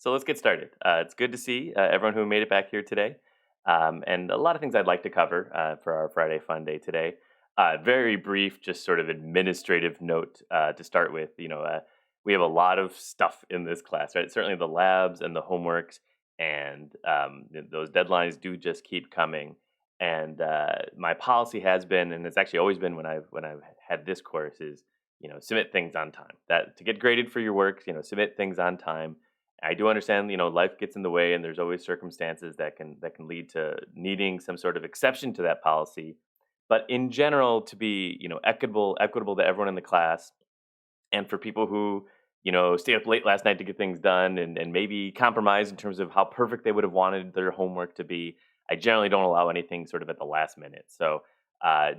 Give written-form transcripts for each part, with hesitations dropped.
So let's get started. It's good to see everyone who made it back here today. And a lot of things I'd like to cover for our Friday Fun Day today. Very brief, just sort of administrative note to start with. We have a lot of stuff in this class, right? Certainly the labs and the homeworks, and those deadlines do just keep coming. And my policy has been, and it's actually always been when I've had this course, is submit things on time. That to get graded for your work, submit things on time. I do understand, life gets in the way and there's always circumstances that can lead to needing some sort of exception to that policy. But in general, to be, equitable to everyone in the class and for people who, stayed up late last night to get things done and maybe compromise in terms of how perfect they would have wanted their homework to be. I generally don't allow anything sort of at the last minute. So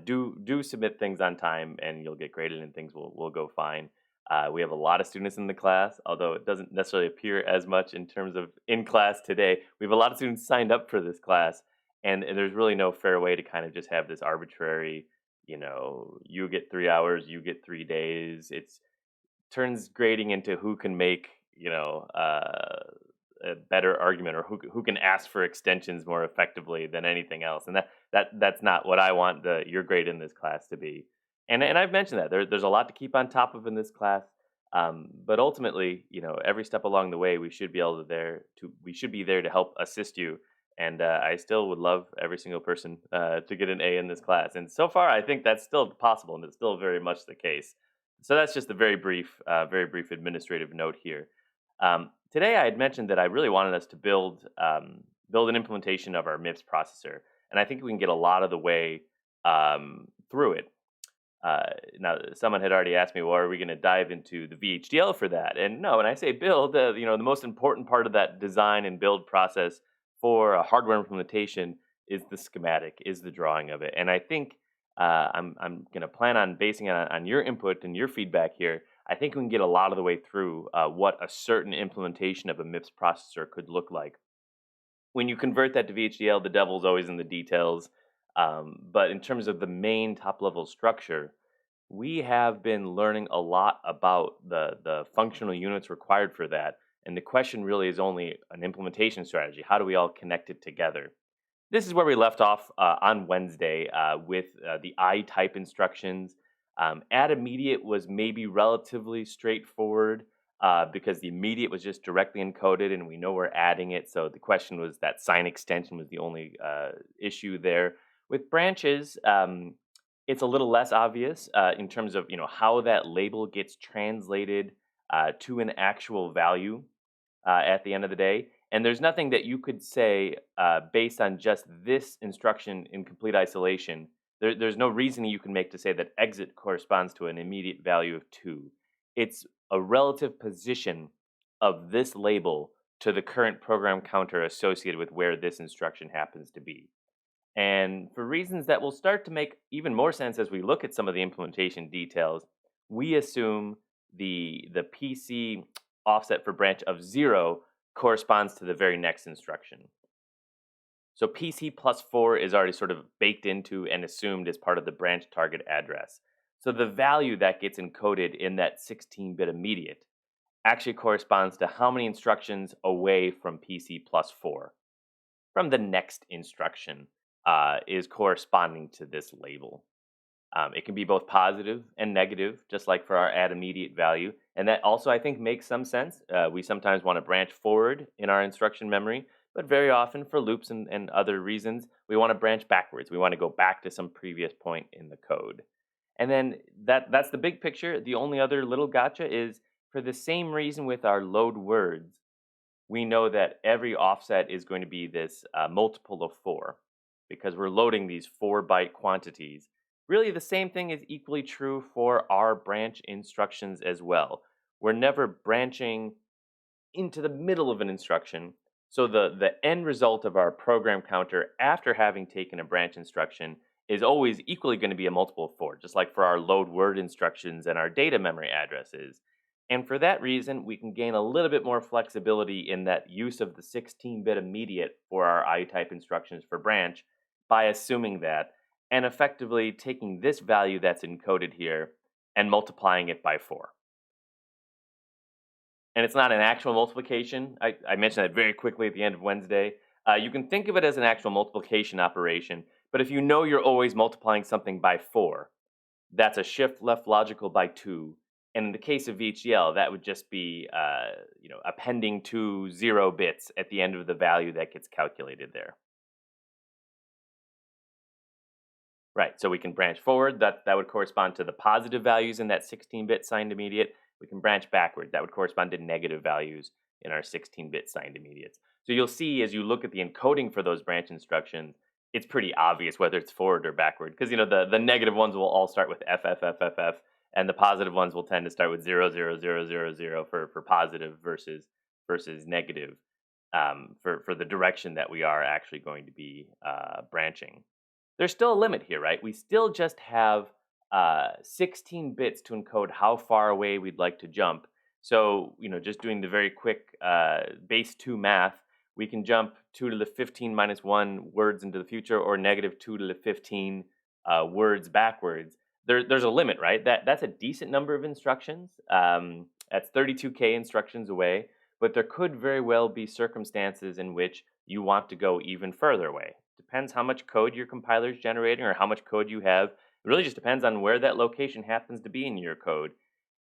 do submit things on time and you'll get graded and things will go fine. We have a lot of students in the class, although it doesn't necessarily appear as much in terms of in class today. We have a lot of students signed up for this class, and there's really no fair way to kind of just have this arbitrary, you get 3 hours, you get 3 days. It's turns grading into who can make a better argument or who can ask for extensions more effectively than anything else, and that's not what I want your grade in this class to be. And I've mentioned that there's a lot to keep on top of in this class, but ultimately, every step along the way, we should be there to help assist you. And I still would love every single person to get an A in this class. And so far, I think that's still possible, and it's still very much the case. So that's just a very brief administrative note here. Today, I had mentioned that I really wanted us to build an implementation of our MIPS processor, and I think we can get a lot of the way through it. Now, someone had already asked me, well, are we going to dive into the VHDL for that? And no, when I say build, the most important part of that design and build process for a hardware implementation is the schematic, is the drawing of it. And I think I'm going to plan on basing it on your input and your feedback here. I think we can get a lot of the way through what a certain implementation of a MIPS processor could look like. When you convert that to VHDL, the devil's always in the details. But in terms of the main top level structure, we have been learning a lot about the functional units required for that. And the question really is only an implementation strategy. How do we all connect it together? This is where we left off on Wednesday with the I type instructions. Add immediate was maybe relatively straightforward because the immediate was just directly encoded and we know we're adding it. So the question was that sign extension was the only issue there. With branches, it's a little less obvious in terms of how that label gets translated to an actual value at the end of the day. And there's nothing that you could say based on just this instruction in complete isolation. There's no reasoning you can make to say that exit corresponds to an immediate value of 2. It's a relative position of this label to the current program counter associated with where this instruction happens to be. And for reasons that will start to make even more sense as we look at some of the implementation details, we assume the PC offset for branch of 0 corresponds to the very next instruction. So PC plus 4 is already sort of baked into and assumed as part of the branch target address. So the value that gets encoded in that 16-bit immediate actually corresponds to how many instructions away from PC plus 4 from the next instruction is corresponding to this label. It can be both positive and negative, just like for our add immediate value. And that also, I think, makes some sense. We sometimes want to branch forward in our instruction memory, but very often for loops and other reasons, we want to branch backwards. We want to go back to some previous point in the code. And then that's the big picture. The only other little gotcha is for the same reason with our load words, we know that every offset is going to be this multiple of 4 because we're loading these 4-byte quantities. Really, the same thing is equally true for our branch instructions as well. We're never branching into the middle of an instruction. So the end result of our program counter after having taken a branch instruction is always equally going to be a multiple of 4, just like for our load word instructions and our data memory addresses. And for that reason, we can gain a little bit more flexibility in that use of the 16-bit immediate for our I-type instructions for branch by assuming that and effectively taking this value that's encoded here and multiplying it by 4. and it's not an actual multiplication. I mentioned that very quickly at the end of Wednesday. You can think of it as an actual multiplication operation, but if you know you're always multiplying something by 4, that's a shift left logical by 2. And in the case of VHDL, that would just be appending 2 0 bits at the end of the value that gets calculated there. Right, so we can branch forward. That would correspond to the positive values in that 16-bit signed immediate. We can branch backward. That would correspond to negative values in our 16-bit signed immediates. So you'll see as you look at the encoding for those branch instructions, it's pretty obvious whether it's forward or backward because the negative ones will all start with FFFFF, and the positive ones will tend to start with 00000 for positive versus negative for the direction that we are actually going to be branching. There's still a limit here, right? We still just have 16 bits to encode how far away we'd like to jump. So, just doing the very quick base 2 math, we can jump 2 to the 15 minus 1 words into the future or negative 2 to the 15 words backwards. There's a limit, right? That's a decent number of instructions. That's 32K instructions away, but there could very well be circumstances in which you want to go even further away. Depends how much code your compiler is generating or how much code you have. It really just depends on where that location happens to be in your code.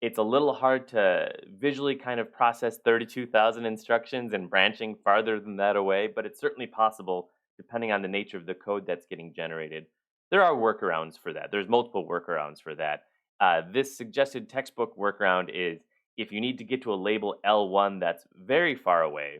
It's a little hard to visually kind of process 32,000 instructions and branching farther than that away, but it's certainly possible depending on the nature of the code that's getting generated. There are workarounds for that. There's multiple workarounds for that. This suggested textbook workaround is if you need to get to a label L1 that's very far away,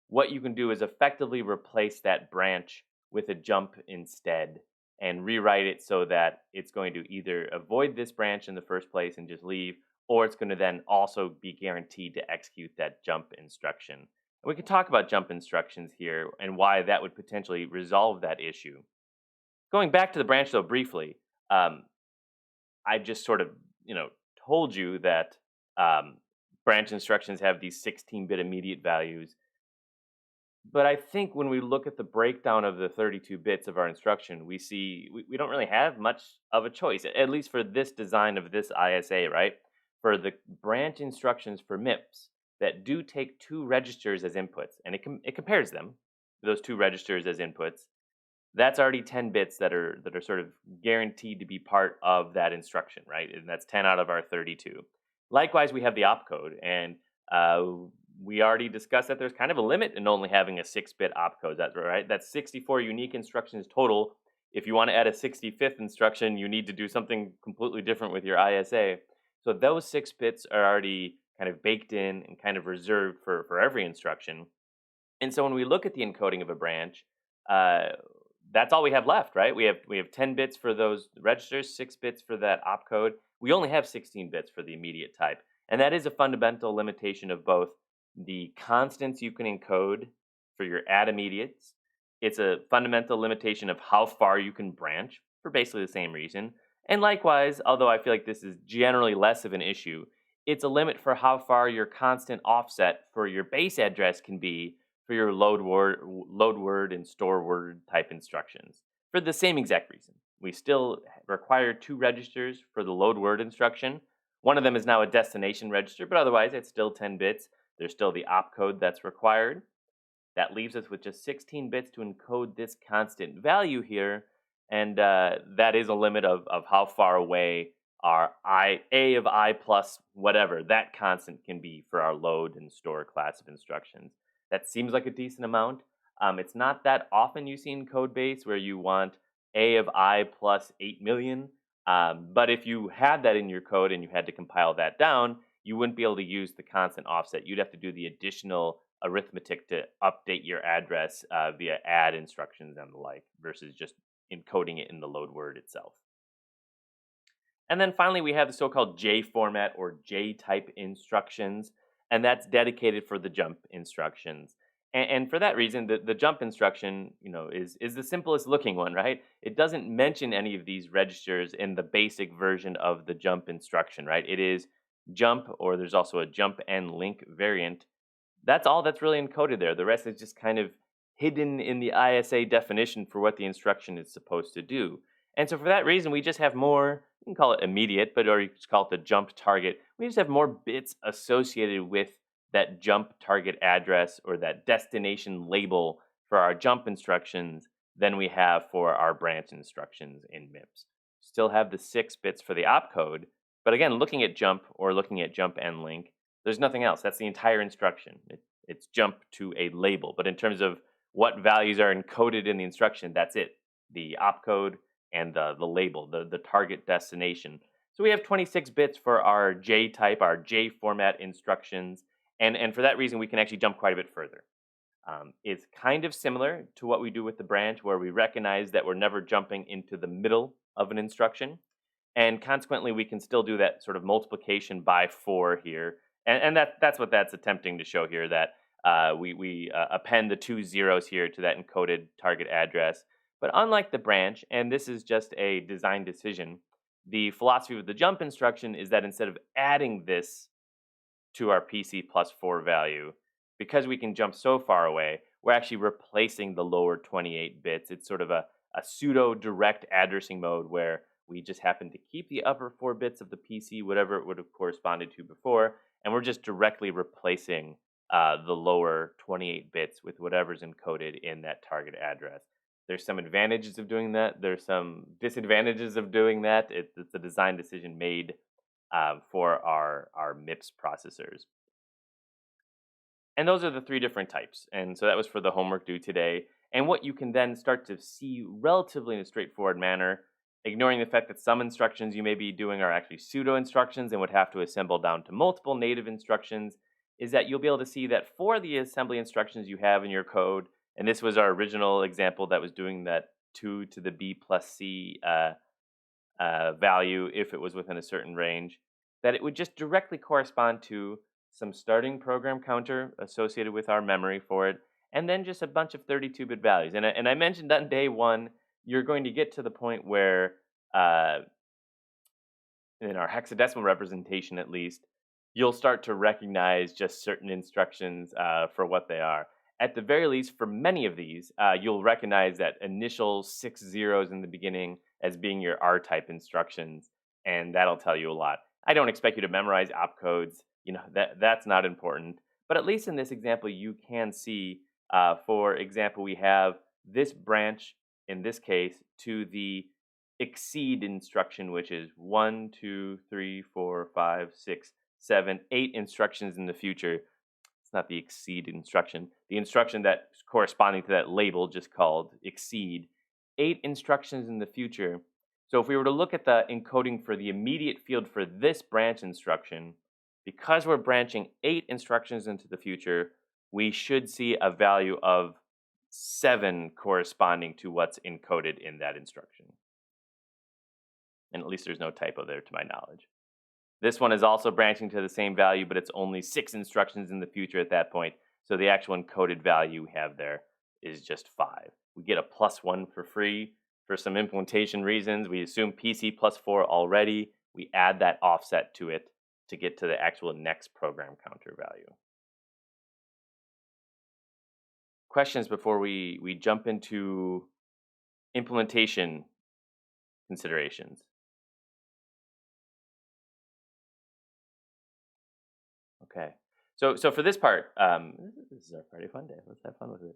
what you can do is effectively replace that branch with a jump instead and rewrite it so that it's going to either avoid this branch in the first place and just leave, or it's going to then also be guaranteed to execute that jump instruction. And we can talk about jump instructions here and why that would potentially resolve that issue. Going back to the branch though briefly, I just sort of told you that branch instructions have these 16-bit immediate values. But I think when we look at the breakdown of the 32 bits of our instruction, we see we don't really have much of a choice, at least for this design of this ISA, right? For the branch instructions for MIPS that do take 2 registers as inputs, and it compares them, those 2 registers as inputs, that's already 10 bits that are sort of guaranteed to be part of that instruction, right? And that's 10 out of our 32. Likewise, we have the opcode, and we already discussed that there's kind of a limit in only having a 6-bit opcode. That's right. That's 64 unique instructions total. If you want to add a 65th instruction, you need to do something completely different with your ISA. So those 6 bits are already kind of baked in and kind of reserved for every instruction. And so when we look at the encoding of a branch, that's all we have left, right? We have 10 bits for those registers, 6 bits for that opcode. We only have 16 bits for the immediate type. And that is a fundamental limitation of both the constants you can encode for your add immediates. It's a fundamental limitation of how far you can branch for basically the same reason. And likewise, although I feel like this is generally less of an issue, it's a limit for how far your constant offset for your base address can be for your load word and store word type instructions. For the same exact reason, we still require 2 registers for the load word instruction. One of them is now a destination register, but otherwise it's still 10 bits. There's still the opcode that's required. That leaves us with just 16 bits to encode this constant value here, and that is a limit of how far away our a of I plus whatever, that constant can be for our load and store class of instructions. That seems like a decent amount. It's not that often you see in code base where you want a of I plus 8 million, but if you had that in your code and you had to compile that down, you wouldn't be able to use the constant offset. You'd have to do the additional arithmetic to update your address via add instructions and the like versus just encoding it in the load word itself. And then finally, we have the so-called J format or J type instructions, and that's dedicated for the jump instructions. And for that reason, the jump instruction, is the simplest looking one, right? It doesn't mention any of these registers in the basic version of the jump instruction, right? It is jump, or there's also a jump and link variant. That's all that's really encoded there. The rest is just kind of hidden in the ISA definition for what the instruction is supposed to do. And so for that reason, we just have more, you can call it immediate, or you can call it the jump target. We just have more bits associated with that jump target address or that destination label for our jump instructions than we have for our branch instructions in MIPS. Still have the 6 bits for the opcode, but again, looking at jump or looking at jump and link, there's nothing else. That's the entire instruction. It's jump to a label. But in terms of what values are encoded in the instruction, that's it. The opcode and the label, the target destination. So we have 26 bits for our J type, our J format instructions. And for that reason, we can actually jump quite a bit further. It's kind of similar to what we do with the branch, where we recognize that we're never jumping into the middle of an instruction. And consequently, we can still do that sort of multiplication by 4 here. And that's what that's attempting to show here, that we append the 2 zeros here to that encoded target address. But unlike the branch, and this is just a design decision, the philosophy with the jump instruction is that instead of adding this to our PC plus 4 value, because we can jump so far away, we're actually replacing the lower 28 bits. It's sort of a pseudo direct addressing mode where we just happen to keep the upper 4 bits of the PC, whatever it would have corresponded to before, and we're just directly replacing the lower 28 bits with whatever's encoded in that target address. There's some advantages of doing that. There's some disadvantages of doing that. It's a design decision made for our MIPS processors. And those are the 3 different types. And so that was for the homework due today. And what you can then start to see relatively in a straightforward manner, ignoring the fact that some instructions you may be doing are actually pseudo instructions and would have to assemble down to multiple native instructions, is that you'll be able to see that for the assembly instructions you have in your code, and this was our original example that was doing that 2 to the B plus C value if it was within a certain range, that it would just directly correspond to some starting program counter associated with our memory for it, and then just a bunch of 32-bit values. And I mentioned on day 1, you're going to get to the point where, in our hexadecimal representation at least, you'll start to recognize just certain instructions for what they are. At the very least, for many of these, you'll recognize that initial 6 zeros in the beginning as being your R-type instructions, and that'll tell you a lot. I don't expect you to memorize opcodes. That's not important. But at least in this example, you can see, for example, we have this branch, in this case, to the exceed instruction, which is 1, 2, 3, 4, 5, 6, 7, 8 instructions in the future. It's not the exceed instruction. The instruction that's corresponding to that label, just called exceed, 8 instructions in the future. So if we were to look at the encoding for the immediate field for this branch instruction, because we're branching 8 instructions into the future, we should see a value of 7 corresponding to what's encoded in that instruction. And at least there's no typo there to my knowledge. This one is also branching to the same value, but it's only 6 instructions in the future at that point. So the actual encoded value we have there is just 5. We get a +1 for free for some implementation reasons. We assume PC plus 4 already. We add that offset to it to get to the actual next program counter value. Questions before we jump into implementation considerations? Okay. So for this part, this is our Friday fun day. Let's have fun with it.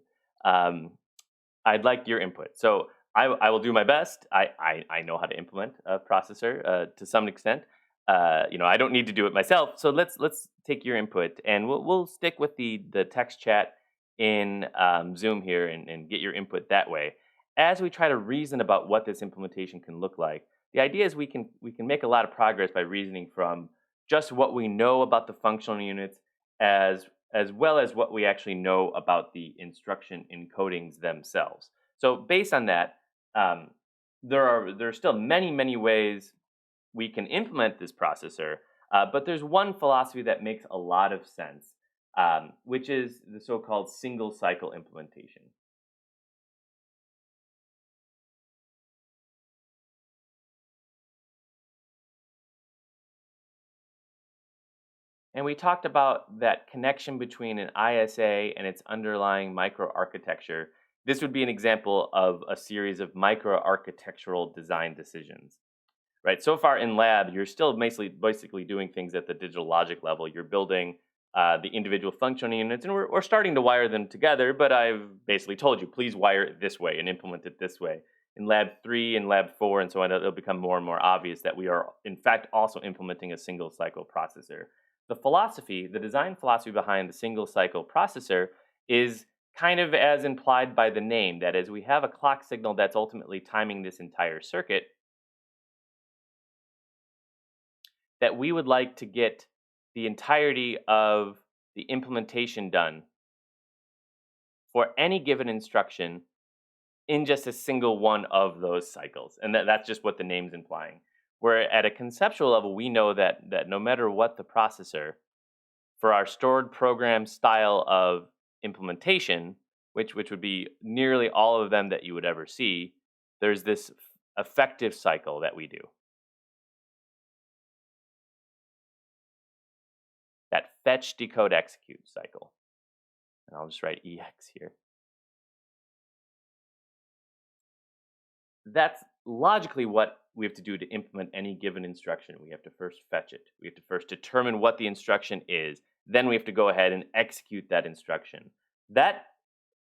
I'd like your input. So I will do my best. I know how to implement a processor to some extent. I don't need to do it myself. So let's take your input, and we'll stick with the text chat in Zoom here and get your input that way. As we try to reason about what this implementation can look like, the idea is we can make a lot of progress by reasoning from just what we know about the functional units as well as what we actually know about the instruction encodings themselves. So based on that, there are still many ways we can implement this processor, but there's one philosophy that makes a lot of sense, which is the so-called single cycle implementation. And we talked about that connection between an ISA and its underlying microarchitecture. This would be an example of a series of microarchitectural design decisions. Right. So far in lab, you're still basically doing things at the digital logic level. You're building the individual functional units, and we're starting to wire them together, but I've basically told you, please wire it this way and implement it this way. In Lab 3 and Lab 4 and so on, it'll become more and more obvious that we are, in fact, also implementing a single cycle processor. The philosophy, the design philosophy behind the single cycle processor is kind of as implied by the name. That is, we have a clock signal that's ultimately timing this entire circuit, that we would like to get the entirety of the implementation done for any given instruction in just a single one of those cycles. And that's just what the name's implying. Where at a conceptual level, we know that no matter what the processor, for our stored program style of implementation, which would be nearly all of them that you would ever see, there's this effective cycle that we do. That fetch, decode, execute cycle. And I'll just write EX here. That's logically what we have to do to implement any given instruction. We have to first fetch it. We have to first determine what the instruction is. Then we have to go ahead and execute that instruction. That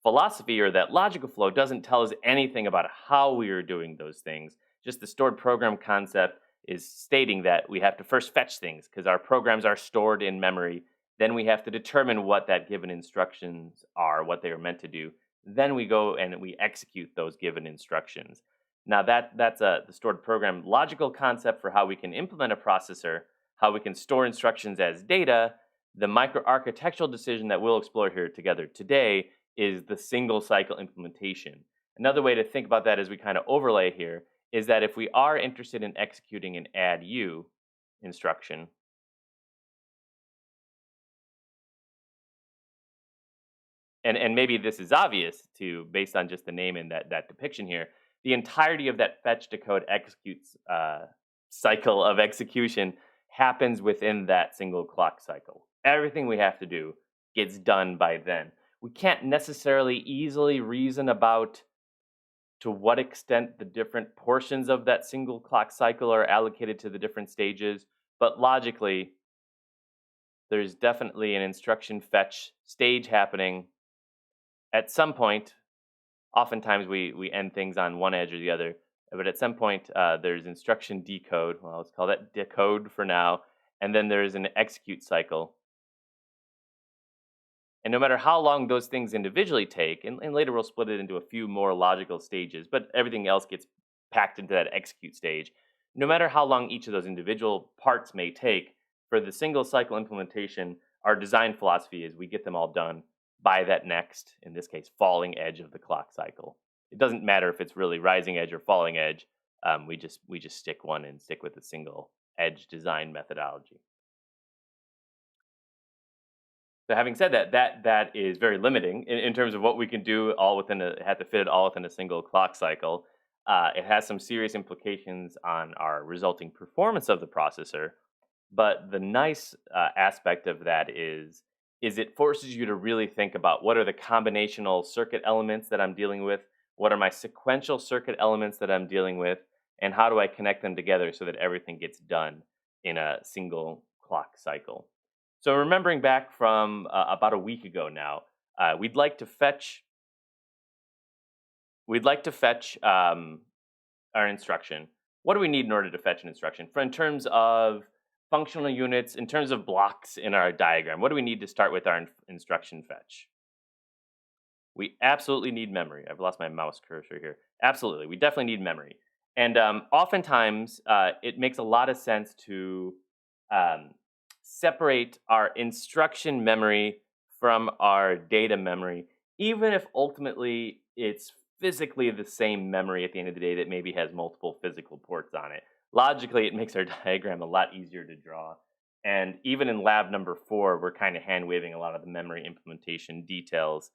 philosophy or that logical flow doesn't tell us anything about how we are doing those things. Just the stored program concept is stating that we have to first fetch things because our programs are stored in memory. Then we have to determine what that given instructions are, what they are meant to do. Then we go and we execute those given instructions. Now that's the stored program logical concept for how we can implement a processor, how we can store instructions as data. The microarchitectural decision that we'll explore here together today is the single cycle implementation. Another way to think about that as we kind of overlay here is that if we are interested in executing an add u instruction, and maybe this is obvious to based on just the name and that depiction here, the entirety of that fetch decode executes cycle of execution happens within that single clock cycle. Everything we have to do gets done by then. We can't necessarily easily reason about to what extent the different portions of that single clock cycle are allocated to the different stages, but logically, there's definitely an instruction fetch stage happening at some point. Oftentimes we end things on one edge or the other, but at some point there's instruction decode. Well, let's call that decode for now, and then there's an execute cycle. And no matter how long those things individually take, and later we'll split it into a few more logical stages, but everything else gets packed into that execute stage. No matter how long each of those individual parts may take, for the single cycle implementation, our design philosophy is we get them all done by that next, in this case, falling edge of the clock cycle. It doesn't matter if it's really rising edge or falling edge. We just stick one and stick with the single edge design methodology. So having said that is very limiting in terms of what we can do all within have to fit it all within a single clock cycle. It has some serious implications on our resulting performance of the processor. But the nice aspect of that is it forces you to really think about what are the combinational circuit elements that I'm dealing with, what are my sequential circuit elements that I'm dealing with, and how do I connect them together so that everything gets done in a single clock cycle. So remembering back from about a week ago now, we'd like to fetch our instruction. What do we need in order to fetch an instruction? For in terms of functional units, in terms of blocks in our diagram, what do we need to start with our instruction fetch? We absolutely need memory. I've lost my mouse cursor here. Absolutely, we definitely need memory. And oftentimes, it makes a lot of sense to separate our instruction memory from our data memory, even if ultimately it's physically the same memory at the end of the day that maybe has multiple physical ports on it. Logically, it makes our diagram a lot easier to draw. And even in lab number 4, we're kind of hand waving a lot of the memory implementation details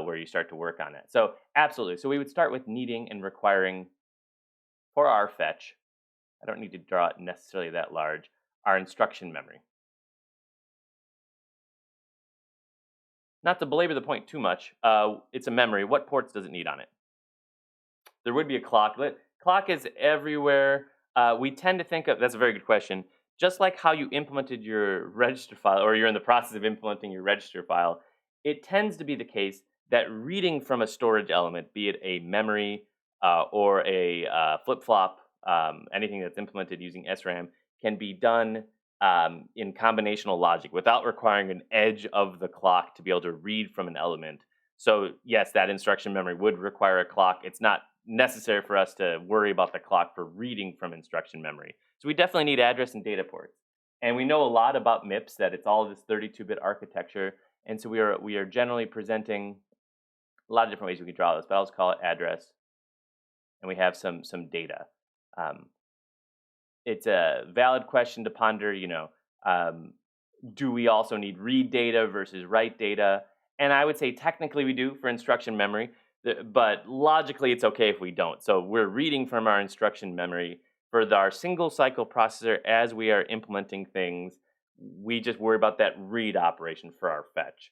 where you start to work on it. So absolutely. So we would start with needing and requiring for our fetch, I don't need to draw it necessarily that large, our instruction memory. Not to belabor the point too much, it's a memory. What ports does it need on it? There would be a clock. Clock is everywhere. We tend to think of, that's a very good question. just like how you implemented your register file, or you're in the process of implementing your register file, it tends to be the case that reading from a storage element, be it a memory or a flip flop, anything that's implemented using SRAM, can be done in combinational logic without requiring an edge of the clock to be able to read from an element. So, yes, that instruction memory would require a clock. It's not necessary for us to worry about the clock for reading from instruction memory. So we definitely need address and data ports. And we know a lot about MIPS, that it's all this 32-bit architecture. And so we are generally presenting a lot of different ways we can draw this, but I'll just call it address. And we have some data. Um, it's a valid question to ponder, do we also need read data versus write data? And I would say technically we do for instruction memory, but logically it's okay if we don't. So we're reading from our instruction memory for our single cycle processor as we are implementing things. We just worry about that read operation for our fetch.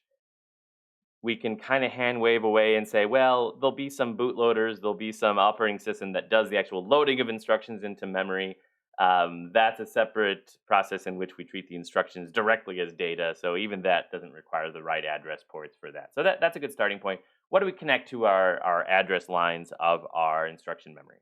We can kind of hand wave away and say, well, there'll be some bootloaders, there'll be some operating system that does the actual loading of instructions into memory. That's a separate process in which we treat the instructions directly as data. So even that doesn't require the right address ports for that. So that's a good starting point. What do we connect to our address lines of our instruction memory?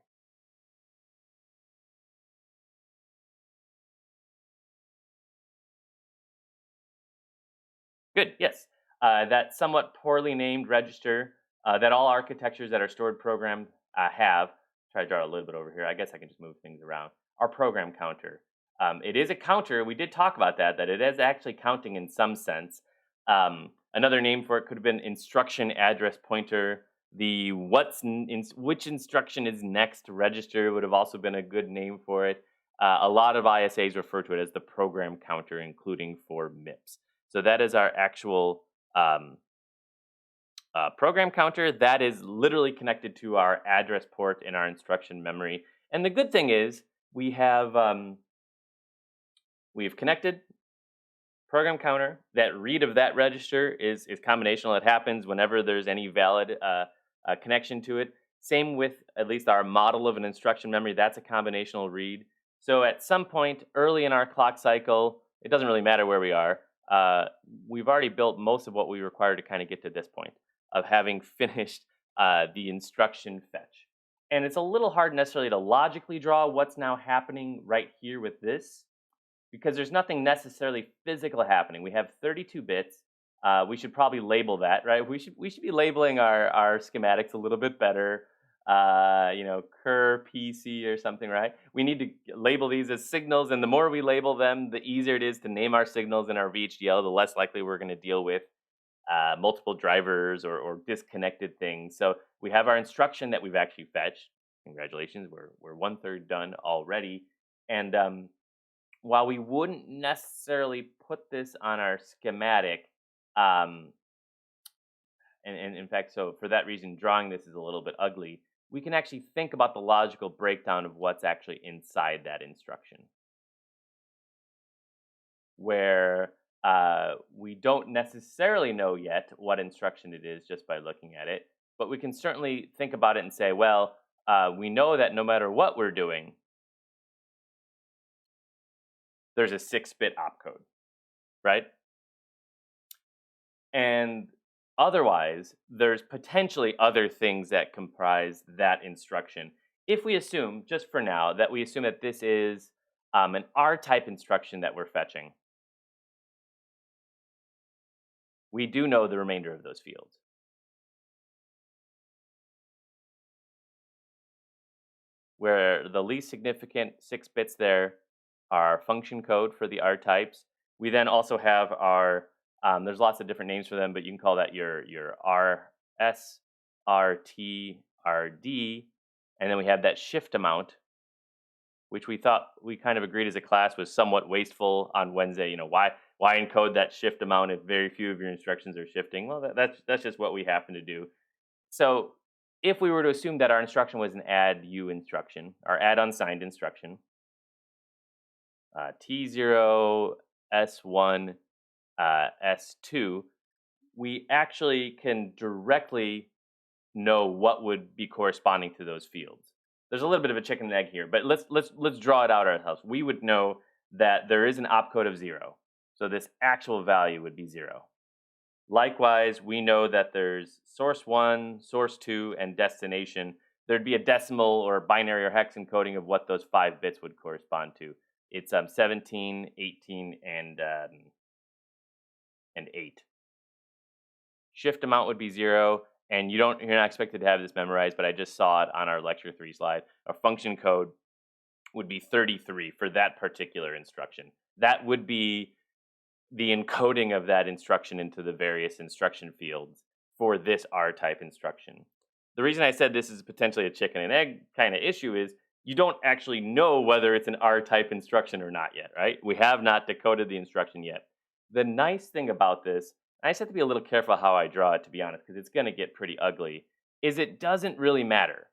Good, yes. That somewhat poorly named register that all architectures that are stored programmed have. Try to draw a little bit over here. I guess I can just move things around. Our program counter. It is a counter. We did talk about that it is actually counting in some sense. Another name for it could have been instruction address pointer. The which instruction is next register would have also been a good name for it. A lot of ISAs refer to it as the program counter, including for MIPS. So that is our actual um, program counter. That is literally connected to our address port in our instruction memory. And the good thing is we've connected program counter. That read of that register is combinational. It happens whenever there's any valid connection to it. Same with at least our model of an instruction memory. That's a combinational read. So at some point early in our clock cycle, it doesn't really matter where we are. We've already built most of what we require to kind of get to this point of having finished the instruction fetch. And it's a little hard necessarily to logically draw what's now happening right here with this, because there's nothing necessarily physical happening. We have 32 bits. We should probably label that, right? We should be labeling our schematics a little bit better. Cur PC or something, right? We need to label these as signals, and the more we label them, the easier it is to name our signals in our VHDL. The less likely we're going to deal with multiple drivers or disconnected things. So we have our instruction that we've actually fetched. Congratulations, we're 1/3 done already. And while we wouldn't necessarily put this on our schematic, um, and in fact, so for that reason, drawing this is a little bit ugly, we can actually think about the logical breakdown of what's actually inside that instruction, where we don't necessarily know yet what instruction it is just by looking at it, but we can certainly think about it and say, well, we know that no matter what we're doing, there's a 6-bit opcode, right? And otherwise, there's potentially other things that comprise that instruction. If we assume, just for now, that we assume that this is an R-type instruction that we're fetching, we do know the remainder of those fields. Where the least significant 6 bits there are function code for the R types. We then also have our, there's lots of different names for them, but you can call that your RS, RT, RD, and then we have that shift amount, which we kind of agreed as a class was somewhat wasteful on Wednesday. Why encode that shift amount if very few of your instructions are shifting? Well, that's just what we happen to do. So if we were to assume that our instruction was an add U instruction, or add unsigned instruction, T0, S1, S2, we actually can directly know what would be corresponding to those fields. There's a little bit of a chicken and egg here, but let's draw it out ourselves. We would know that there is an opcode of 0. So this actual value would be 0. Likewise, we know that there's source 1, source 2, and destination. There'd be a decimal or binary or hex encoding of what those 5 bits would correspond to. It's 17, 18, and 8. Shift amount would be 0, and you're not expected to have this memorized, but I just saw it on our lecture 3 slide. Our function code would be 33 for that particular instruction. That would be the encoding of that instruction into the various instruction fields for this R-type instruction. The reason I said this is potentially a chicken and egg kind of issue is you don't actually know whether it's an R-type instruction or not yet, right? We have not decoded the instruction yet. The nice thing about this, I just have to be a little careful how I draw it, to be honest, because it's going to get pretty ugly, is it doesn't really matter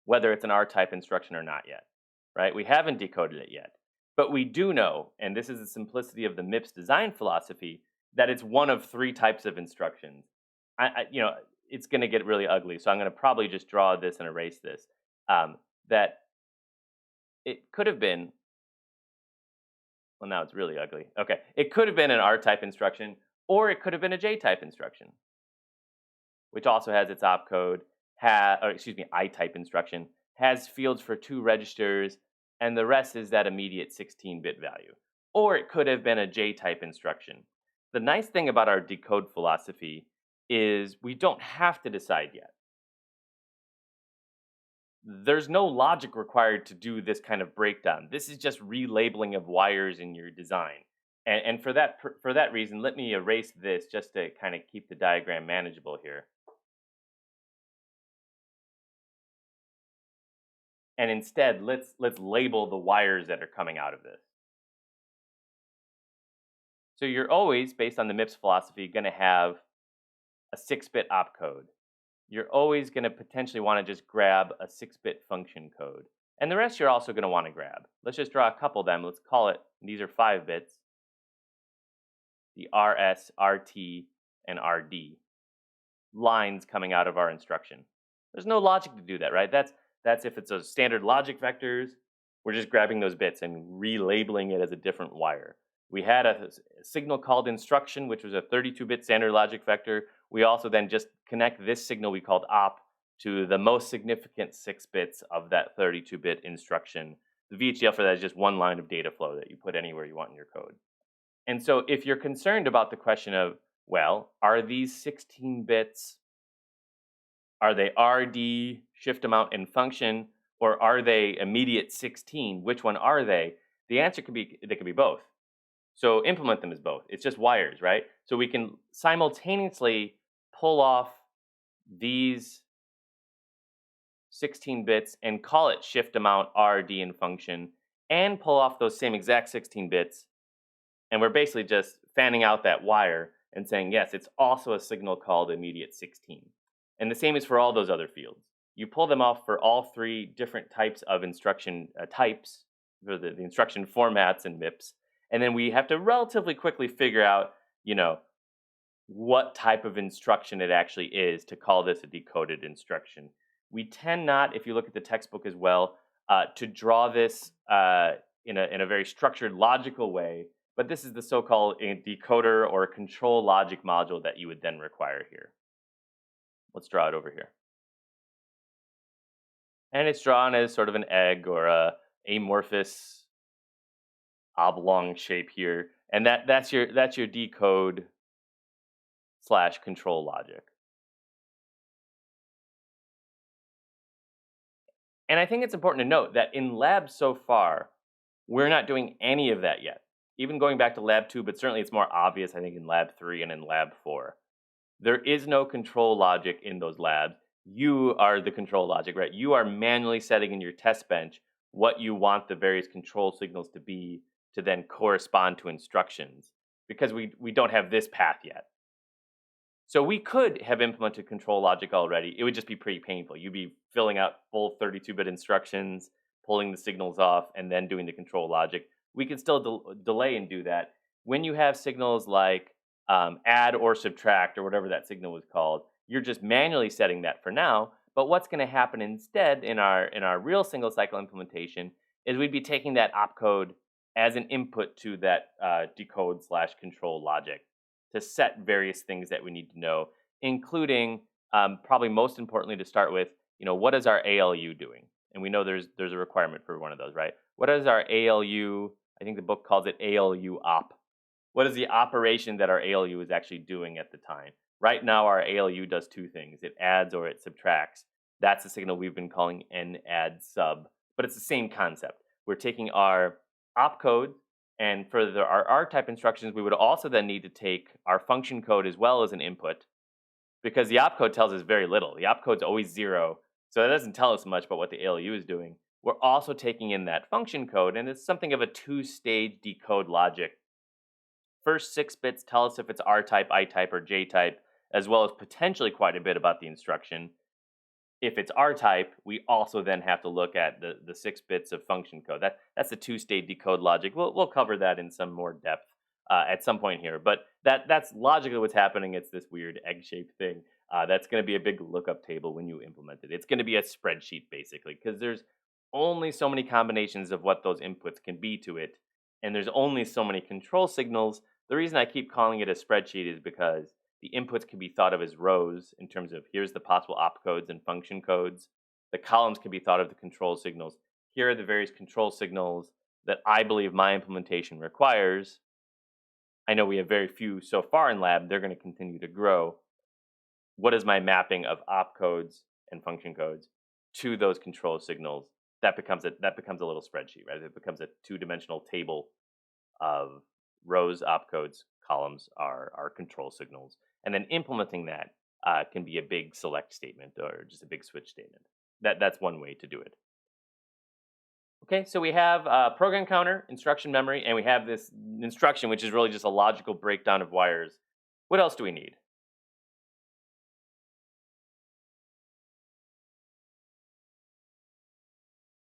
whether it's an R-type instruction or not yet, right? We haven't decoded it yet. But we do know, and this is the simplicity of the MIPS design philosophy, that it's one of 3 types of instructions. It's going to get really ugly, so I'm going to probably just draw this and erase this. That it could have been, well, now it's really ugly. Okay, it could have been an R-type instruction, or it could have been a J-type instruction, which also has its opcode, I-type instruction, has fields for 2 registers, and the rest is that immediate 16-bit value. Or it could have been a J-type instruction. The nice thing about our decode philosophy is we don't have to decide yet. There's no logic required to do this kind of breakdown. This is just relabeling of wires in your design. And for that reason, let me erase this just to kind of keep the diagram manageable here. And instead, let's label the wires that are coming out of this. So you're always, based on the MIPS philosophy, going to have a 6-bit opcode. You're always going to potentially want to just grab a 6-bit function code. And the rest you're also going to want to grab. Let's just draw a couple of them. Let's call it, these are 5 bits, the RS, RT, and RD lines coming out of our instruction. There's no logic to do that, right? That's if it's a standard logic vectors, we're just grabbing those bits and relabeling it as a different wire. We had a signal called instruction, which was a 32-bit standard logic vector. We also then just connect this signal we called op to the most significant 6 bits of that 32-bit instruction. The VHDL for that is just one line of data flow that you put anywhere you want in your code. And so if you're concerned about the question of, well, are these 16 bits, are they RD, shift amount, and function, or are they immediate 16? Which one are they? The answer could be, they could be both. So implement them as both. It's just wires, right? So we can simultaneously pull off these 16 bits and call it shift amount, RD, and function, and pull off those same exact 16 bits. And we're basically just fanning out that wire and saying, yes, it's also a signal called immediate 16. And the same is for all those other fields. You pull them off for all 3 different types of instruction types, for the instruction formats and MIPS. And then we have to relatively quickly figure out, what type of instruction it actually is to call this a decoded instruction. We tend not, if you look at the textbook as well, to draw this in a very structured, logical way. But this is the so-called decoder or control logic module that you would then require here. Let's draw it over here. And it's drawn as sort of an egg or a amorphous oblong shape here. And that's your decode / control logic. And I think it's important to note that in lab so far, we're not doing any of that yet. Even going back to lab 2, but certainly it's more obvious, I think, in lab 3 and in lab 4. There is no control logic in those labs. You are the control logic, right? You are manually setting in your test bench what you want the various control signals to be to then correspond to instructions, because we don't have this path yet. So we could have implemented control logic already. It would just be pretty painful. You'd be filling out full 32-bit instructions, pulling the signals off, and then doing the control logic. We can still delay and do that. When you have signals like add or subtract or whatever that signal was called, you're just manually setting that for now. But what's going to happen instead in our real single cycle implementation is we'd be taking that opcode as an input to that decode slash control logic to set various things that we need to know, including probably most importantly to start with, what is our ALU doing? And we know there's a requirement for one of those, right? What is our ALU? I think the book calls it ALU op. What is the operation that our ALU is actually doing at the time? Right now, our ALU does two things: it adds or it subtracts. That's the signal we've been calling n add sub, but it's the same concept. We're taking our opcode, and for our R-type instructions, we would also then need to take our function code as well as an input, because the opcode tells us very little. The opcode's always 0, so that doesn't tell us much about what the ALU is doing. We're also taking in that function code, and it's something of a two-stage decode logic. First 6 bits tell us if it's R-type, I-type, or J-type, as well as potentially quite a bit about the instruction. If it's R-type, we also then have to look at the 6 bits of function code. That's the two-state decode logic. We'll cover that in some more depth at some point here. But that's logically what's happening. It's this weird egg-shaped thing. That's going to be a big lookup table when you implement it. It's going to be a spreadsheet, basically, because there's only so many combinations of what those inputs can be to it, and there's only so many control signals. The reason I keep calling it a spreadsheet is because the inputs can be thought of as rows in terms of here's the possible opcodes and function codes. The columns can be thought of the control signals. Here are the various control signals that I believe my implementation requires. I know we have very few so far in lab. They're going to continue to grow. What is my mapping of opcodes and function codes to those control signals? That becomes a little spreadsheet, right? It becomes a two-dimensional table of rows, opcodes, columns are control signals. And then implementing that can be a big select statement or just a big switch statement. That's one way to do it. Okay, so we have program counter, instruction memory, and we have this instruction, which is really just a logical breakdown of wires. What else do we need?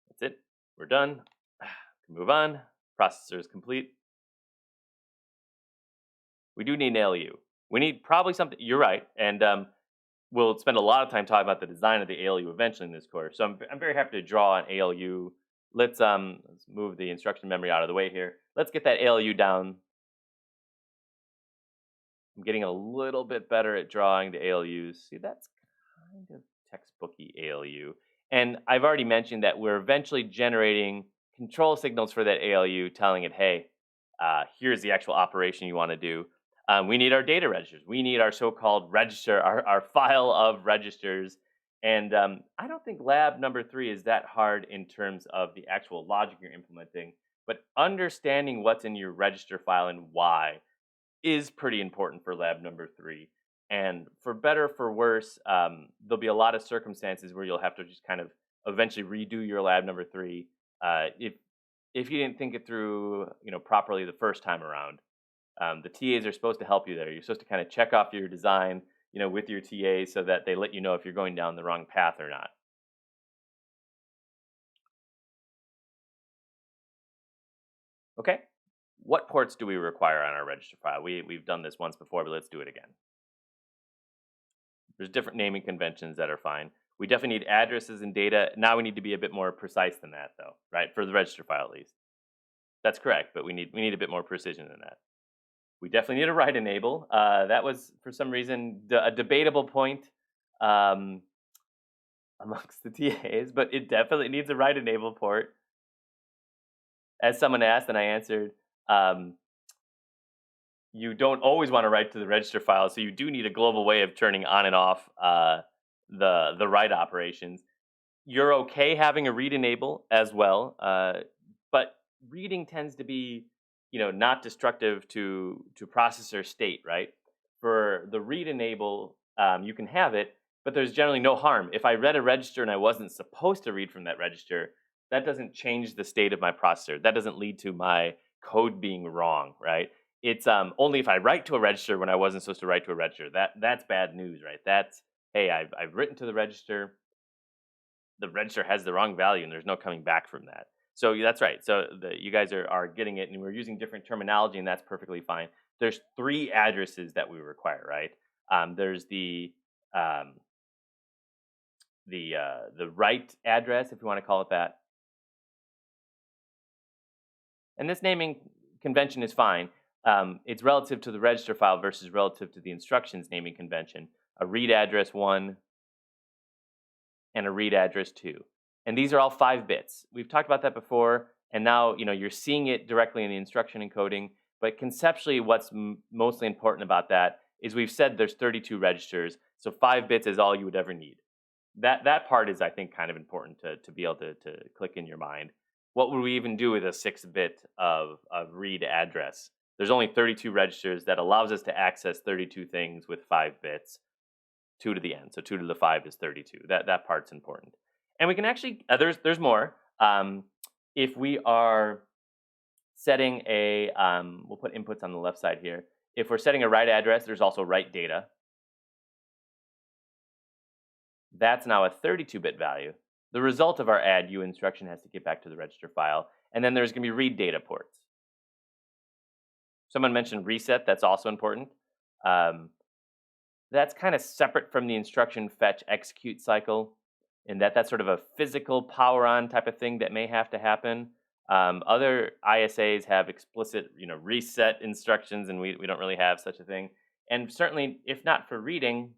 That's it. We're done. Can move on. Processor is complete. We do need an ALU. We need probably something. You're right, and we'll spend a lot of time talking about the design of the ALU eventually in this course. So I'm very happy to draw an ALU. Let's move the instruction memory out of the way here. Let's get that ALU down. I'm getting a little bit better at drawing the ALUs. See, that's kind of textbooky ALU. And I've already mentioned that we're eventually generating control signals for that ALU, telling it, hey, here's the actual operation you want to do. We need our data registers. We need our so-called register, our file of registers. And I don't think lab number 3 is that hard in terms of the actual logic you're implementing, but understanding what's in your register file and why is pretty important for lab number 3. And for better or for worse, there'll be a lot of circumstances where you'll have to just kind of eventually redo your lab number 3 if you didn't think it through, properly the first time around. The TAs are supposed to help you there. You're supposed to kind of check off your design, with your TA so that they let you know if you're going down the wrong path or not. Okay. What ports do we require on our register file? We've done this once before, but let's do it again. There's different naming conventions that are fine. We definitely need addresses and data. Now we need to be a bit more precise than that, though, right? For the register file, at least. That's correct, but we need a bit more precision than that. We definitely need a write enable. That was, for some reason, a debatable point um, amongst the TAs, but it definitely needs a write enable port. As someone asked, and I answered, you don't always want to write to the register file, so you do need a global way of turning on and off the write operations. You're okay having a read enable as well, but reading tends to be, not destructive to processor state, right? For the read enable, you can have it, but there's generally no harm. If I read a register and I wasn't supposed to read from that register, that doesn't change the state of my processor. That doesn't lead to my code being wrong, right? It's only if I write to a register when I wasn't supposed to write to a register. That's bad news, right? That's, hey, I've written to the register register has the wrong value and there's no coming back from that. So that's right. So you guys are getting it, and we're using different terminology, and that's perfectly fine. There's 3 addresses that we require, right? There's the write address, if you want to call it that. And this naming convention is fine. It's relative to the register file versus relative to the instructions naming convention. A read address 1 and a read address 2. And these are all 5 bits. We've talked about that before, and now you're seeing it directly in the instruction encoding. But conceptually, what's mostly important about that is we've said there's 32 registers, so 5 bits is all you would ever need. That part is, I think, kind of important to be able to click in your mind. What would we even do with a 6-bit of read address? There's only 32 registers that allows us to access 32 things with 5 bits. 2 to the n, so 2 to the 5 is 32. That part's important. And we can actually, there's more. If we are setting a, we'll put inputs on the left side here. If we're setting a write address, there's also write data. That's now a 32-bit value. The result of our add u instruction has to get back to the register file. And then there's going to be read data ports. Someone mentioned reset. That's also important. That's kind of separate from the instruction fetch execute cycle, in that that's sort of a physical power on type of thing that may have to happen. Other ISAs have explicit reset instructions, and we don't really have such a thing. And certainly, if not for reading,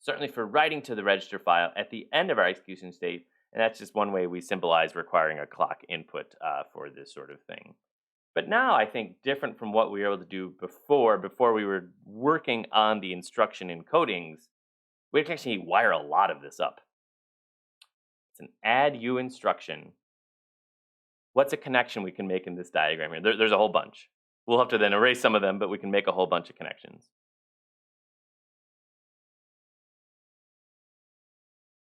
certainly for writing to the register file at the end of our execution state, and that's just one way we symbolize requiring a clock input for this sort of thing. But now I think different from what we were able to do before we were working on the instruction encodings, we can actually wire a lot of this up. It's an add u instruction. What's a connection we can make in this diagram here? There's a whole bunch. We'll have to then erase some of them, but we can make a whole bunch of connections.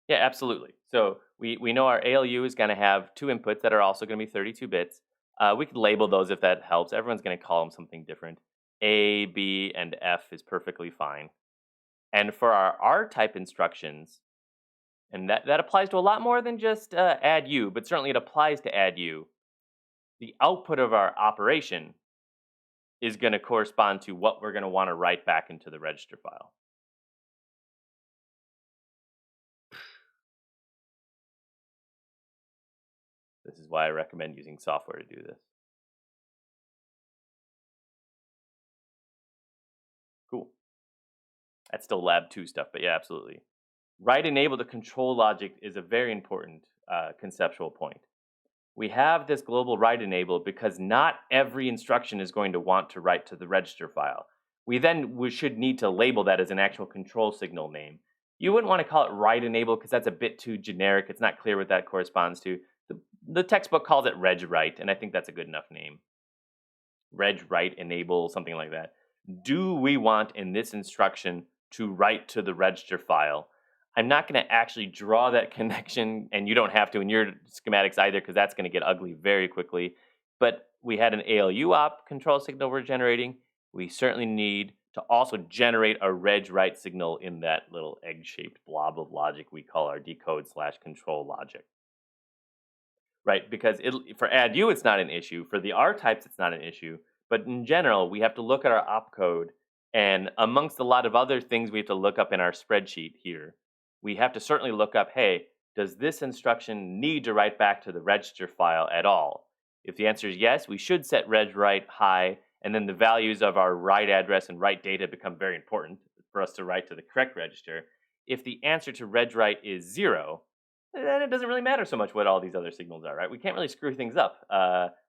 Yeah, absolutely. So we know our ALU is going to have 2 inputs that are also going to be 32 bits. We could label those if that helps. Everyone's going to call them something different. A, B, and F is perfectly fine. And for our R-type instructions, and that applies to a lot more than just add u, but certainly it applies to add u. The output of our operation is going to correspond to what we're going to want to write back into the register file. This is why I recommend using software to do this. Cool. That's still lab 2 stuff, but yeah, absolutely. Write enable to control logic is a very important conceptual point. We have this global write enable because not every instruction is going to want to write to the register file. We should need to label that as an actual control signal name. You wouldn't want to call it write enable because that's a bit too generic. It's not clear what that corresponds to. The textbook calls it reg write, and I think that's a good enough name. Reg write enable, something like that. Do we want in this instruction to write to the register file? I'm not going to actually draw that connection, and you don't have to in your schematics either, because that's going to get ugly very quickly. But we had an ALU op control signal we're generating. We certainly need to also generate a reg write signal in that little egg-shaped blob of logic we call our decode/control logic. Right, because for add u it's not an issue. For the R types, it's not an issue. But in general, we have to look at our opcode, and amongst a lot of other things we have to look up in our spreadsheet here, we have to certainly look up, hey, does this instruction need to write back to the register file at all? If the answer is yes, we should set reg write high, and then the values of our write address and write data become very important for us to write to the correct register. If the answer to reg write is 0, then it doesn't really matter so much what all these other signals are, right? We can't really screw things up.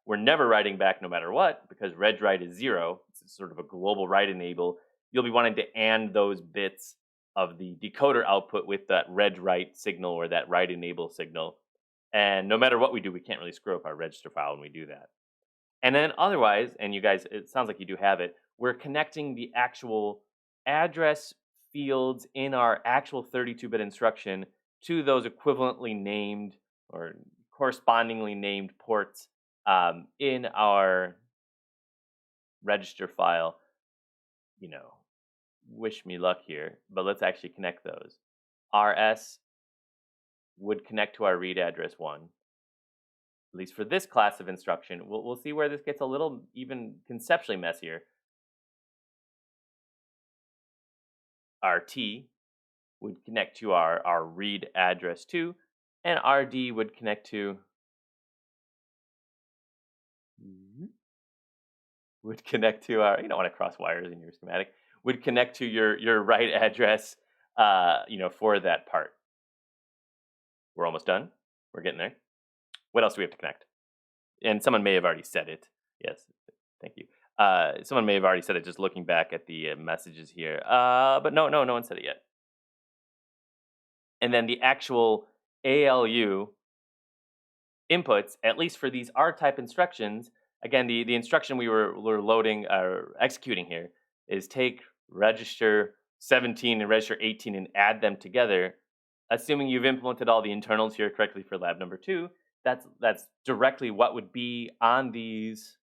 We're never writing back no matter what, because reg write is 0. It's sort of a global write enable. You'll be wanting to AND those bits of the decoder output with that reg write signal or that write enable signal. And no matter what we do, we can't really screw up our register file when we do that. And then otherwise, and you guys, it sounds like you do have it, we're connecting the actual address fields in our actual 32-bit instruction to those equivalently named or correspondingly named ports in our register file. Wish me luck here, but let's actually connect those. RS would connect to our read address 1. At least for this class of instruction. We'll see where this gets a little even conceptually messier. RT would connect to our read address 2, and RD would connect to would connect to our, you don't want to cross wires in your schematic, would connect to your right address, for that part. We're almost done. We're getting there. What else do we have to connect? And someone may have already said it. Yes, thank you. Someone may have already said it just looking back at the messages here. But no one said it yet. And then the actual ALU inputs, at least for these R-type instructions, again, the instruction we're loading or executing here is take register 17 and register 18 and add them together. Assuming you've implemented all the internals here correctly for lab number 2, that's directly what would be on these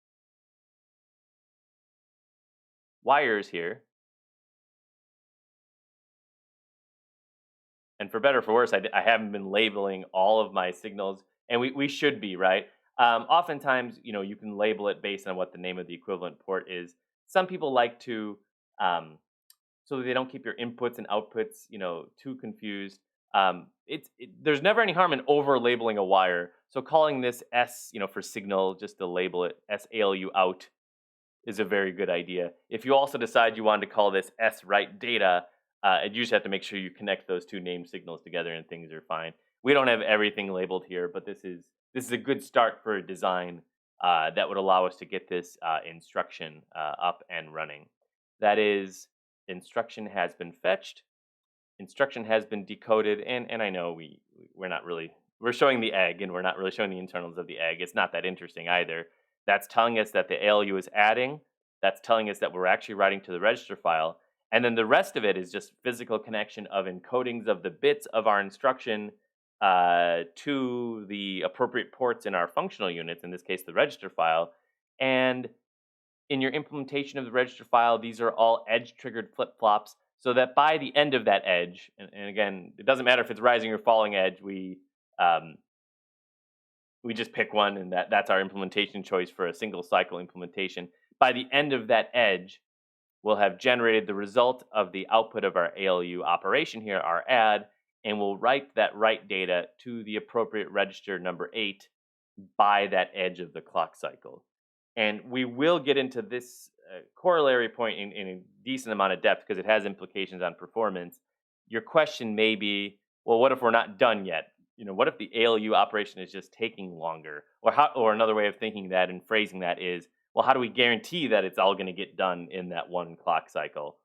wires here. And for better or for worse, I haven't been labeling all of my signals, and we should be, right? Oftentimes, you can label it based on what the name of the equivalent port is. Some people like to, so that they don't keep your inputs and outputs, too confused. There's never any harm in over labeling a wire. So calling this S, for signal, just to label it SALU out, is a very good idea. If you also decide you want to call this S write data, you just have to make sure you connect those two name signals together and things are fine. We don't have everything labeled here, but this is a good start for a design that would allow us to get this instruction up and running. That is, instruction has been fetched, instruction has been decoded, and I know we're showing the egg and we're not really showing the internals of the egg. It's not that interesting either. That's telling us that the ALU is adding. That's telling us that we're actually writing to the register file. And then the rest of it is just physical connection of encodings of the bits of our instruction to the appropriate ports in our functional units, in this case, the register file. And in your implementation of the register file, these are all edge-triggered flip-flops, so that by the end of that edge, and again, it doesn't matter if it's rising or falling edge, we just pick one, and that's our implementation choice for a single cycle implementation. By the end of that edge, we'll have generated the result of the output of our ALU operation here, our add, and we'll write that write data to the appropriate register number 8 by that edge of the clock cycle. And we will get into this corollary point in a decent amount of depth because it has implications on performance. Your question may be, well, what if we're not done yet? What if the ALU operation is just taking longer? Or another way of thinking that and phrasing that is, well, how do we guarantee that it's all going to get done in that one clock cycle?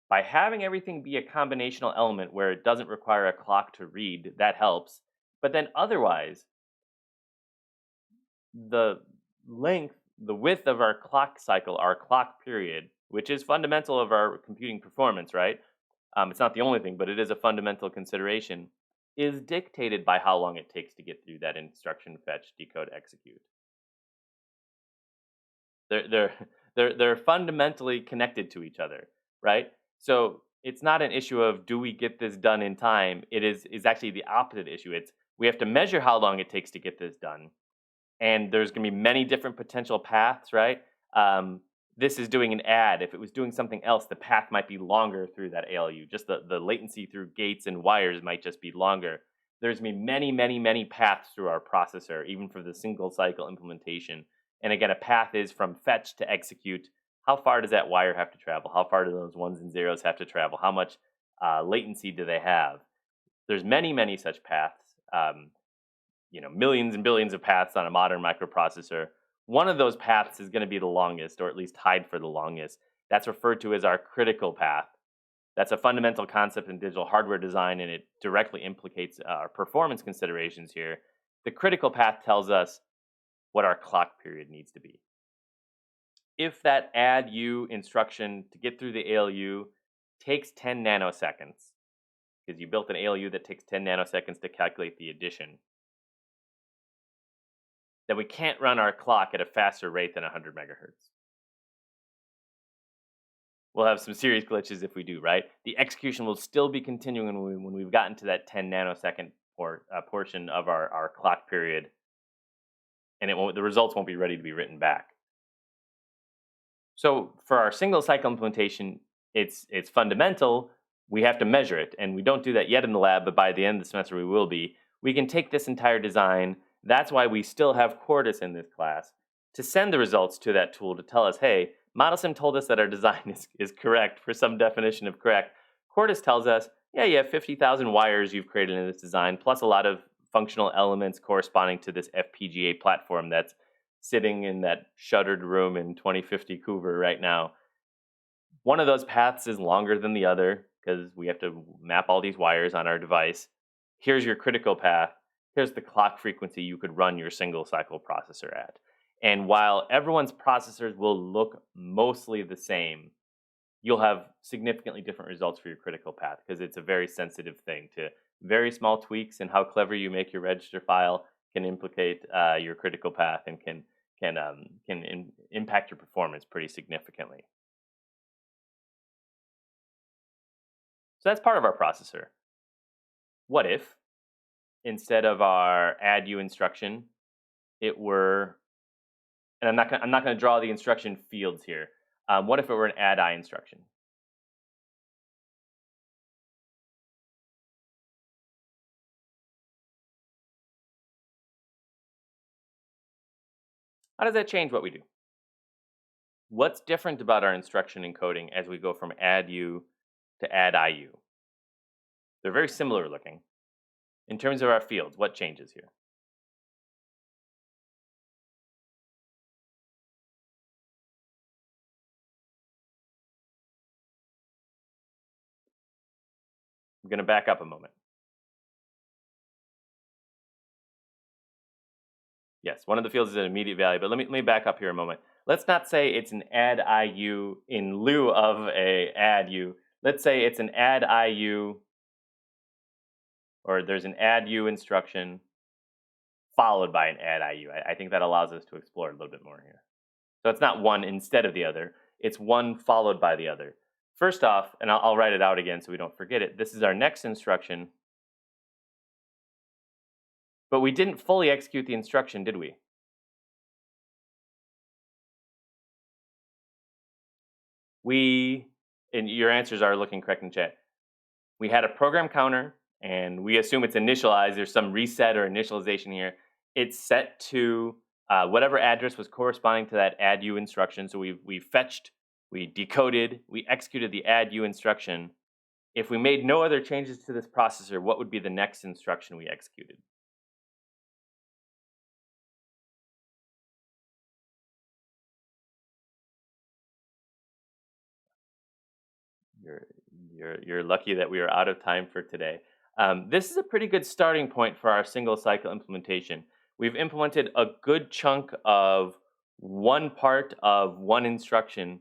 By having everything be a combinational element where it doesn't require a clock to read, that helps. But then otherwise, the width of our clock cycle, our clock period, which is fundamental of our computing performance, right? It's not the only thing, but it is a fundamental consideration, is dictated by how long it takes to get through that instruction fetch, decode, execute. They're fundamentally connected to each other, right? So it's not an issue of do we get this done in time. It is actually the opposite issue. It's we have to measure how long it takes to get this done, and there's going to be many different potential paths, right? This is doing an add. If it was doing something else, the path might be longer through that ALU. Just the latency through gates and wires might just be longer. There's going to be many paths through our processor, even for the single cycle implementation. And again, a path is from fetch to execute. How far does that wire have to travel? How far do those ones and zeros have to travel? How much latency do they have? There's many such paths. Millions and billions of paths on a modern microprocessor. One of those paths is going to be the longest, or at least tied for the longest. That's referred to as our critical path. That's a fundamental concept in digital hardware design, and it directly implicates our performance considerations here. The critical path tells us what our clock period needs to be. If that add U instruction to get through the ALU takes 10 nanoseconds, because you built an ALU that takes 10 nanoseconds to calculate the addition, then we can't run our clock at a faster rate than 100 megahertz. We'll have some serious glitches if we do, right? The execution will still be continuing when we've gotten to that 10 nanosecond portion of our clock period, and the results won't be ready to be written back. So for our single cycle implementation, it's fundamental. We have to measure it, and we don't do that yet in the lab, but by the end of the semester we will be. We can take this entire design. That's why we still have Quartus in this class. to send the results to that tool to tell us, hey, ModelSim told us that our design is correct for some definition of correct. Quartus tells us, yeah, you have 50,000 wires you've created in this design, plus a lot of functional elements corresponding to this FPGA platform that's sitting in that shuttered room in 2050 Cougar right now. One of those paths is longer than the other because we have to map all these wires on our device. Here's your critical path. Here's the clock frequency you could run your single cycle processor at. And while everyone's processors will look mostly the same, you'll have significantly different results for your critical path because it's a very sensitive thing. To very small tweaks in how clever you make your register file can implicate your critical path and can impact your performance pretty significantly. So that's part of our processor. What if instead of our add u instruction, it were, and I'm not gonna draw the instruction fields here. What if it were an add I instruction? How does that change what we do? What's different about our instruction encoding as we go from add u to add IU? They're very similar looking. In terms of our fields, what changes here? I'm gonna back up a moment. Yes, one of the fields is an immediate value, but let me back up here a moment. Let's not say it's an add IU in lieu of a add u. Let's say it's an add IU, or there's an add u instruction followed by an add IU. I think that allows us to explore a little bit more here. So it's not one instead of the other. It's one followed by the other. First off, and I'll write it out again so we don't forget it. This is our next instruction, but we didn't fully execute the instruction, did we? And your answers are looking correct in chat. We had a program counter, and we assume it's initialized. There's some reset or initialization here. It's set to whatever address was corresponding to that add u instruction. So we fetched, we decoded, we executed the add u instruction. If we made no other changes to this processor, what would be the next instruction we executed? You're you're lucky that we are out of time for today. This is a pretty good starting point for our single cycle implementation. We've implemented a good chunk of one part of one instruction,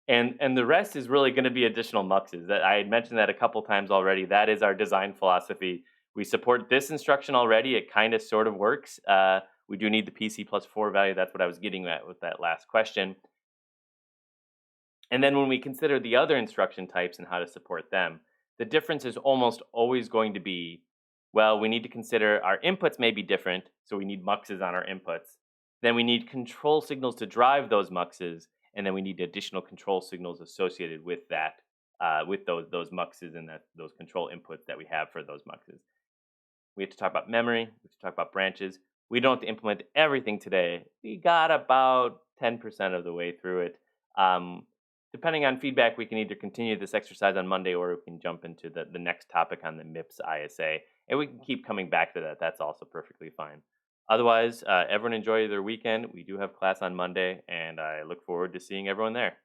and the rest is really going to be additional muxes. That I had mentioned that a couple times already. That is our design philosophy. We support this instruction already. It kind of sort of works. We do need the PC plus 4 value. That's what I was getting at with that last question. And then when we consider the other instruction types and how to support them, the difference is almost always going to be, well, we need to consider our inputs may be different, so we need muxes on our inputs. Then we need control signals to drive those muxes, and then we need additional control signals associated with that, with those muxes and those control inputs that we have for those muxes. We have to talk about memory. We have to talk about branches. We don't have to implement everything today. We got about 10% of the way through it. Um, Depending on feedback, we can either continue this exercise on Monday or we can jump into the next topic on the MIPS ISA. And we can keep coming back to that. That's also perfectly fine. Otherwise, everyone enjoy their weekend. We do have class on Monday, and I look forward to seeing everyone there.